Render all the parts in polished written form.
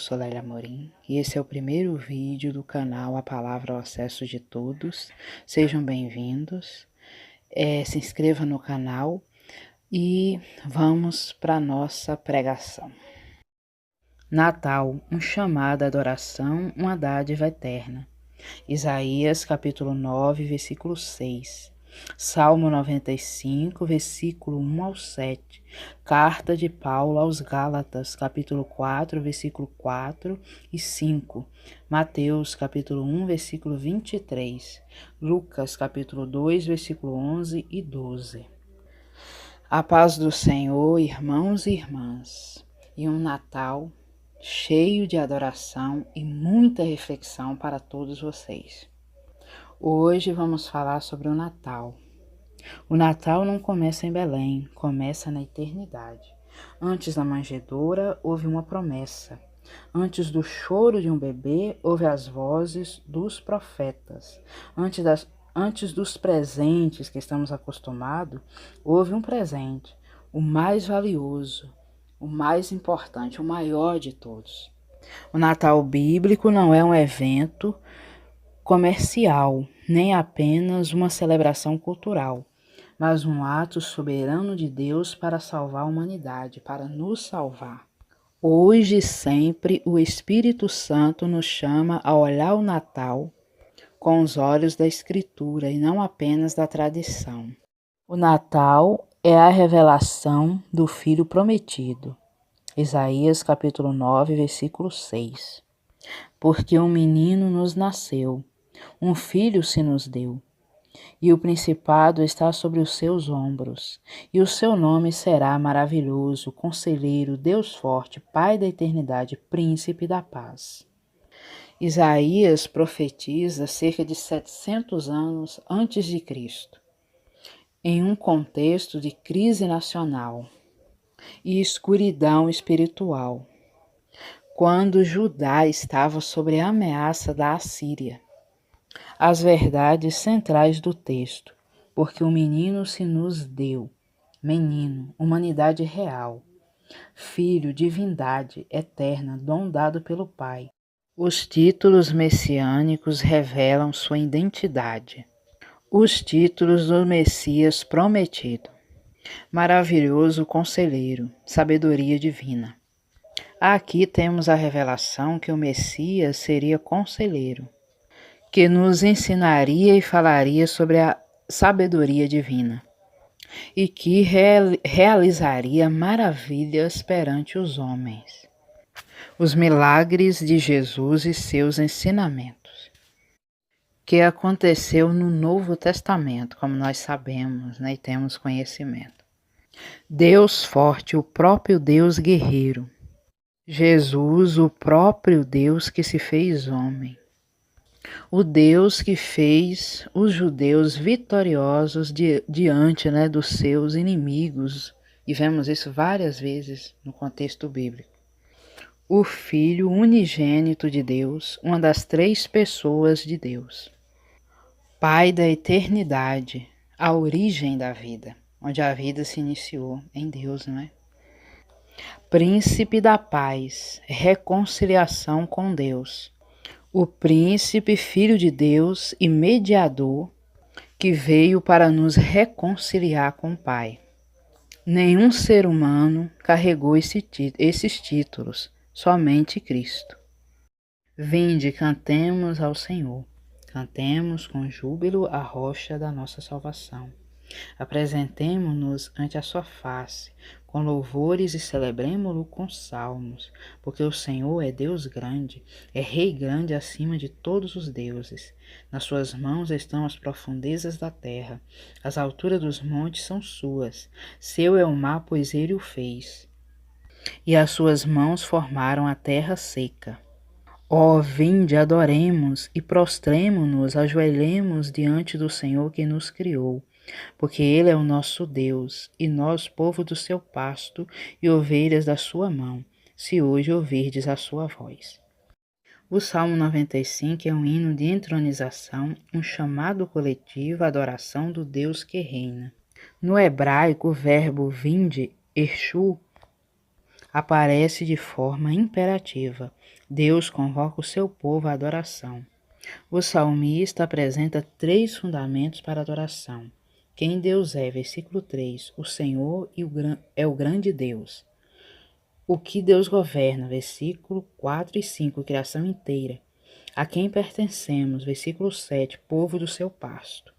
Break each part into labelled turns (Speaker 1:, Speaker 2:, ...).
Speaker 1: sou Lélia Amorim e esse é o primeiro vídeo do canal A Palavra ao Acesso de Todos. Sejam bem-vindos, se inscreva no canal e vamos para a nossa pregação. Natal, um chamado à adoração, uma dádiva eterna. Isaías capítulo 9, versículo 6. Salmo 95, versículo 1 ao 7. Carta de Paulo aos Gálatas, capítulo 4, versículo 4 e 5. Mateus, capítulo 1, versículo 23. Lucas, capítulo 2, versículo 11 e 12. A paz do Senhor, irmãos e irmãs, e um Natal cheio de adoração e muita reflexão para todos vocês. Hoje vamos falar sobre o Natal. O Natal não começa em Belém, começa na eternidade. Antes da manjedoura houve uma promessa. Antes do choro de um bebê houve as vozes dos profetas. Antes dos presentes que estamos acostumados, houve um presente, o mais valioso, o mais importante, o maior de todos. O Natal bíblico não é um evento comercial, nem apenas uma celebração cultural, mas um ato soberano de Deus para salvar a humanidade, para nos salvar. Hoje e sempre o Espírito Santo nos chama a olhar o Natal com os olhos da Escritura e não apenas da tradição. O Natal é a revelação do Filho prometido. Isaías capítulo 9, versículo 6. Porque um menino nos nasceu, um filho se nos deu, e o principado está sobre os seus ombros, e o seu nome será maravilhoso, conselheiro, Deus forte, Pai da eternidade, príncipe da paz. Isaías profetiza cerca de 700 anos antes de Cristo, em um contexto de crise nacional e escuridão espiritual, quando Judá estava sob a ameaça da Assíria. As verdades centrais do texto, porque o menino se nos deu, menino, humanidade real, filho, divindade eterna, dom dado pelo Pai. Os títulos messiânicos revelam sua identidade. Os títulos do Messias prometido. Maravilhoso conselheiro, sabedoria divina. Aqui temos a revelação que o Messias seria conselheiro, que nos ensinaria e falaria sobre a sabedoria divina, e que realizaria maravilhas perante os homens. Os milagres de Jesus e seus ensinamentos, que aconteceu no Novo Testamento, como nós sabemos, e temos conhecimento. Deus forte, o próprio Deus guerreiro. Jesus, o próprio Deus que se fez homem. O Deus que fez os judeus vitoriosos diante dos seus inimigos. E vemos isso várias vezes no contexto bíblico. O Filho unigênito de Deus, uma das três pessoas de Deus. Pai da eternidade, a origem da vida, onde a vida se iniciou em Deus, não é? Príncipe da paz, reconciliação com Deus. O príncipe, filho de Deus e mediador, que veio para nos reconciliar com o Pai. Nenhum ser humano carregou esses títulos, somente Cristo. Vinde, cantemos ao Senhor. Cantemos com júbilo a rocha da nossa salvação. Apresentemo-nos ante a sua face, com louvores e celebremo-lo com salmos, porque o Senhor é Deus grande, é Rei grande acima de todos os deuses. Nas suas mãos estão as profundezas da terra, as alturas dos montes são suas. Seu é o mar, pois ele o fez, e as suas mãos formaram a terra seca. Ó, vinde, adoremos e prostremo-nos, ajoelhemos diante do Senhor que nos criou, porque Ele é o nosso Deus, e nós, povo do seu pasto e ovelhas da sua mão, se hoje ouvirdes a sua voz. O Salmo 95 é um hino de entronização, um chamado coletivo à adoração do Deus que reina. No hebraico, o verbo vinde, ershu, aparece de forma imperativa. Deus convoca o seu povo à adoração. O salmista apresenta 3 fundamentos para a adoração. Quem Deus é, versículo 3, o Senhor é o grande Deus. O que Deus governa, versículo 4 e 5, criação inteira. A quem pertencemos, versículo 7, povo do seu pasto.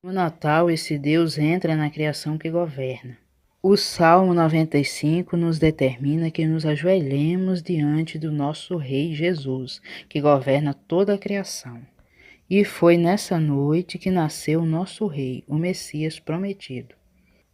Speaker 1: No Natal, esse Deus entra na criação que governa. O Salmo 95 nos determina que nos ajoelhemos diante do nosso Rei Jesus, que governa toda a criação. E foi nessa noite que nasceu o nosso Rei, o Messias prometido,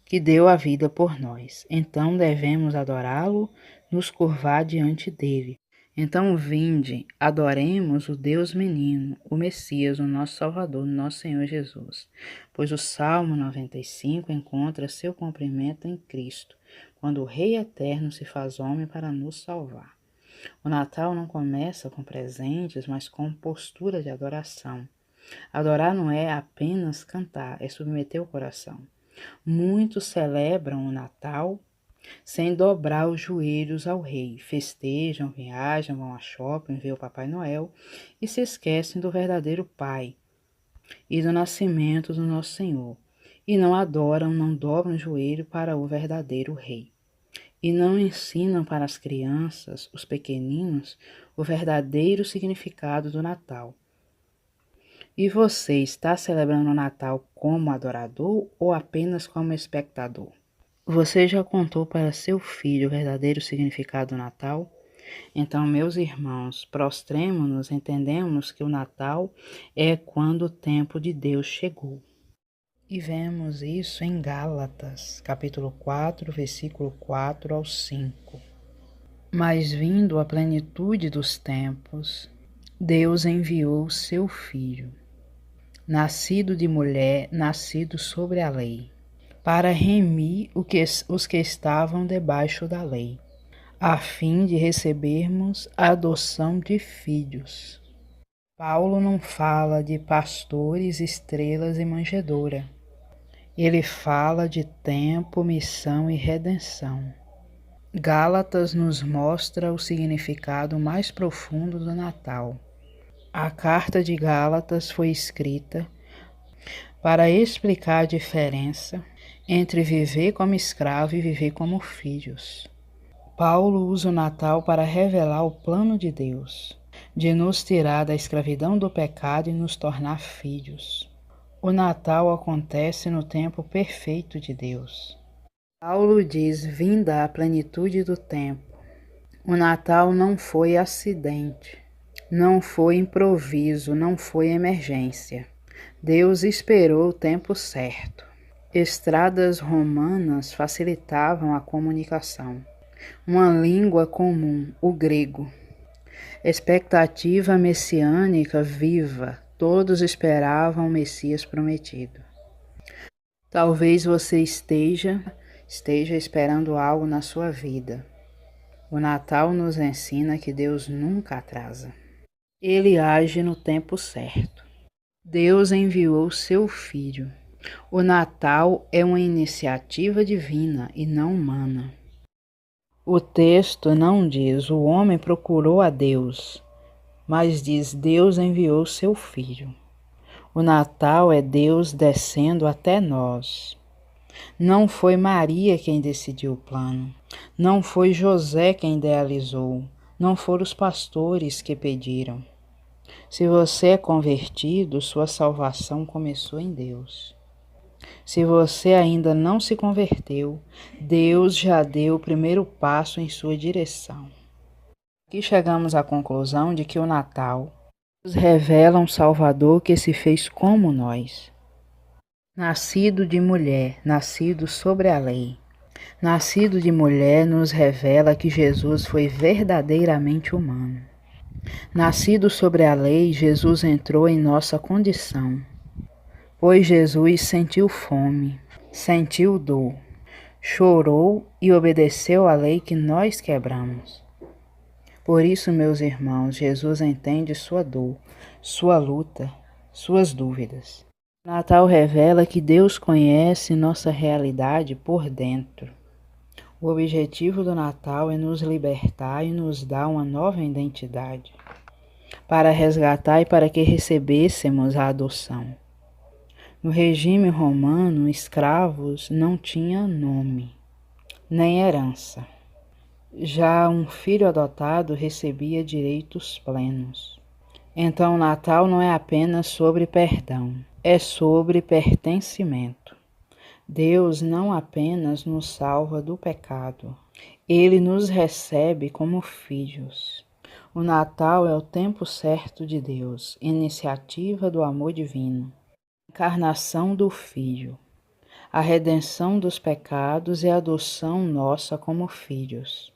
Speaker 1: que deu a vida por nós. Então devemos adorá-lo, nos curvar diante dele. Então vinde, adoremos o Deus menino, o Messias, o nosso Salvador, nosso Senhor Jesus. Pois o Salmo 95 encontra seu cumprimento em Cristo, quando o Rei Eterno se faz homem para nos salvar. O Natal não começa com presentes, mas com postura de adoração. Adorar não é apenas cantar, é submeter o coração. Muitos celebram o Natal sem dobrar os joelhos ao rei, festejam, viajam, vão a shopping, ver o Papai Noel e se esquecem do verdadeiro Pai e do nascimento do nosso Senhor, e não adoram, não dobram o joelho para o verdadeiro Rei, e não ensinam para as crianças, os pequeninos, o verdadeiro significado do Natal. E você está celebrando o Natal como adorador ou apenas como espectador? Você já contou para seu filho o verdadeiro significado do Natal? Então, meus irmãos, prostremo-nos, entendemos que o Natal é quando o tempo de Deus chegou. E vemos isso em Gálatas, capítulo 4, versículo 4 ao 5. Mas vindo a plenitude dos tempos, Deus enviou seu Filho, nascido de mulher, nascido sobre a lei, para remir os que estavam debaixo da lei, a fim de recebermos a adoção de filhos. Paulo não fala de pastores, estrelas e manjedoura. Ele fala de tempo, missão e redenção. Gálatas nos mostra o significado mais profundo do Natal. A carta de Gálatas foi escrita para explicar a diferença entre viver como escravo e viver como filhos. Paulo usa o Natal para revelar o plano de Deus, de nos tirar da escravidão do pecado e nos tornar filhos. O Natal acontece no tempo perfeito de Deus. Paulo diz: vinda a plenitude do tempo. O Natal não foi acidente, não foi improviso, não foi emergência. Deus esperou o tempo certo. Estradas romanas facilitavam a comunicação. Uma língua comum, o grego. Expectativa messiânica viva. Todos esperavam o Messias prometido. Talvez você esteja esperando algo na sua vida. O Natal nos ensina que Deus nunca atrasa. Ele age no tempo certo. Deus enviou seu Filho. O Natal é uma iniciativa divina e não humana. O texto não diz o homem procurou a Deus, mas diz Deus enviou seu Filho. O Natal é Deus descendo até nós. Não foi Maria quem decidiu o plano, não foi José quem idealizou, não foram os pastores que pediram. Se você é convertido, sua salvação começou em Deus. Se você ainda não se converteu, Deus já deu o primeiro passo em sua direção. Aqui chegamos à conclusão de que o Natal nos revela um Salvador que se fez como nós. Nascido de mulher, nascido sobre a lei. Nascido de mulher nos revela que Jesus foi verdadeiramente humano. Nascido sobre a lei, Jesus entrou em nossa condição. Pois Jesus sentiu fome, sentiu dor, chorou e obedeceu à lei que nós quebramos. Por isso, meus irmãos, Jesus entende sua dor, sua luta, suas dúvidas. O Natal revela que Deus conhece nossa realidade por dentro. O objetivo do Natal é nos libertar e nos dar uma nova identidade, para resgatar e para que recebêssemos a adoção. No regime romano, escravos não tinham nome, nem herança. Já um filho adotado recebia direitos plenos. Então, o Natal não é apenas sobre perdão, é sobre pertencimento. Deus não apenas nos salva do pecado, Ele nos recebe como filhos. O Natal é o tempo certo de Deus, iniciativa do amor divino, encarnação do Filho, a redenção dos pecados e a adoção nossa como filhos.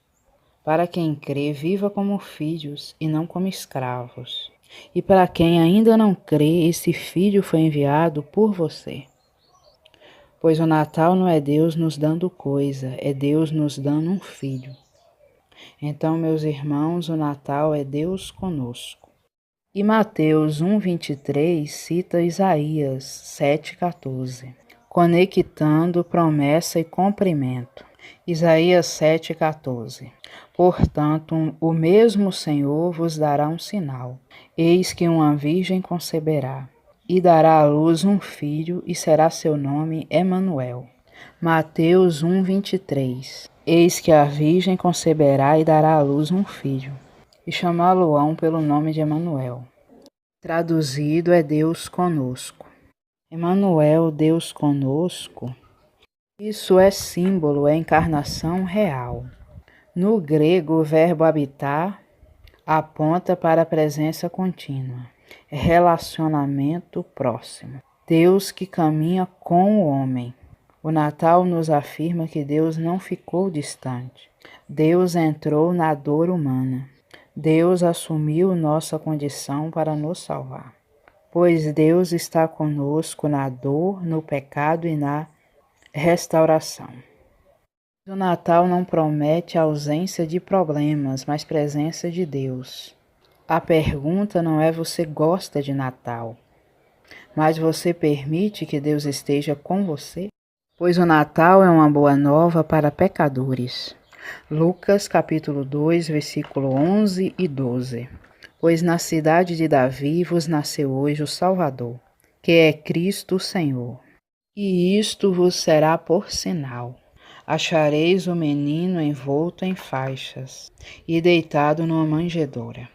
Speaker 1: Para quem crê, viva como filhos e não como escravos. E para quem ainda não crê, esse Filho foi enviado por você. Pois o Natal não é Deus nos dando coisa, é Deus nos dando um filho. Então, meus irmãos, o Natal é Deus conosco. E Mateus 1,23 cita Isaías 7,14, conectando promessa e cumprimento. Isaías 7,14. Portanto, o mesmo Senhor vos dará um sinal. Eis que uma virgem conceberá, e dará à luz um filho, e será seu nome Emanuel. Mateus 1,23. Eis que a virgem conceberá e dará à luz um filho, e chamá-lo-ão pelo nome de Emanuel. Traduzido é Deus conosco. Emanuel, Deus conosco. Isso é símbolo, é encarnação real. No grego, o verbo habitar aponta para a presença contínua, relacionamento próximo. Deus que caminha com o homem. O Natal nos afirma que Deus não ficou distante. Deus entrou na dor humana. Deus assumiu nossa condição para nos salvar. Pois Deus está conosco na dor, no pecado e na restauração. O Natal não promete a ausência de problemas, mas presença de Deus. A pergunta não é você gosta de Natal, mas você permite que Deus esteja com você? Pois o Natal é uma boa nova para pecadores. Lucas capítulo 2, versículo 11 e 12. Pois na cidade de Davi vos nasceu hoje o Salvador, que é Cristo o Senhor. E isto vos será por sinal. Achareis o menino envolto em faixas e deitado numa manjedoura.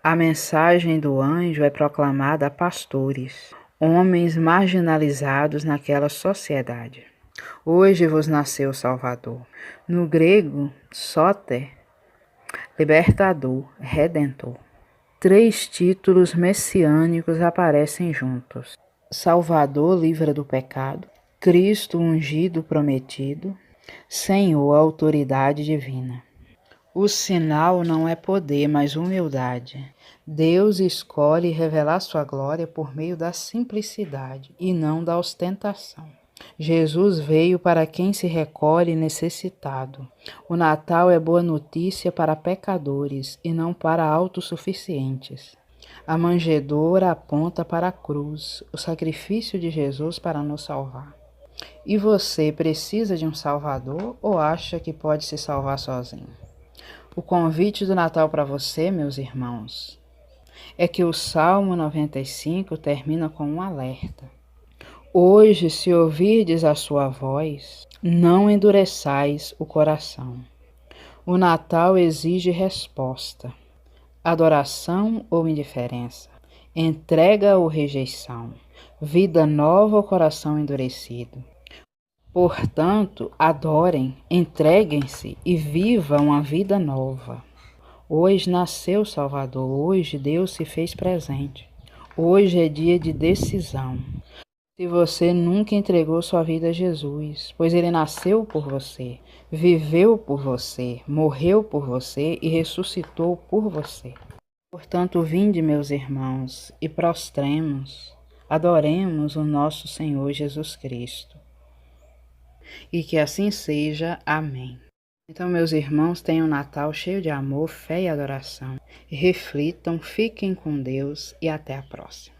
Speaker 1: A mensagem do anjo é proclamada a pastores, homens marginalizados naquela sociedade. Hoje vos nasceu o Salvador. No grego, soter, libertador, redentor. 3 títulos messiânicos aparecem juntos. Salvador, livra do pecado. Cristo, ungido, prometido. Senhor, autoridade divina. O sinal não é poder, mas humildade. Deus escolhe revelar sua glória por meio da simplicidade e não da ostentação. Jesus veio para quem se recolhe necessitado. O Natal é boa notícia para pecadores e não para autossuficientes. A manjedoura aponta para a cruz, o sacrifício de Jesus para nos salvar. E você precisa de um Salvador ou acha que pode se salvar sozinho? O convite do Natal para você, meus irmãos, é que o Salmo 95 termina com um alerta. Hoje, se ouvirdes a sua voz, não endureçais o coração. O Natal exige resposta, adoração ou indiferença, entrega ou rejeição, vida nova ou coração endurecido. Portanto, adorem, entreguem-se e vivam uma vida nova. Hoje nasceu o Salvador, hoje Deus se fez presente. Hoje é dia de decisão. Se você nunca entregou sua vida a Jesus, pois Ele nasceu por você, viveu por você, morreu por você e ressuscitou por você. Portanto, vinde, meus irmãos, e prostremos, adoremos o nosso Senhor Jesus Cristo. E que assim seja. Amém. Então, meus irmãos, tenham um Natal cheio de amor, fé e adoração. E reflitam, fiquem com Deus e até a próxima.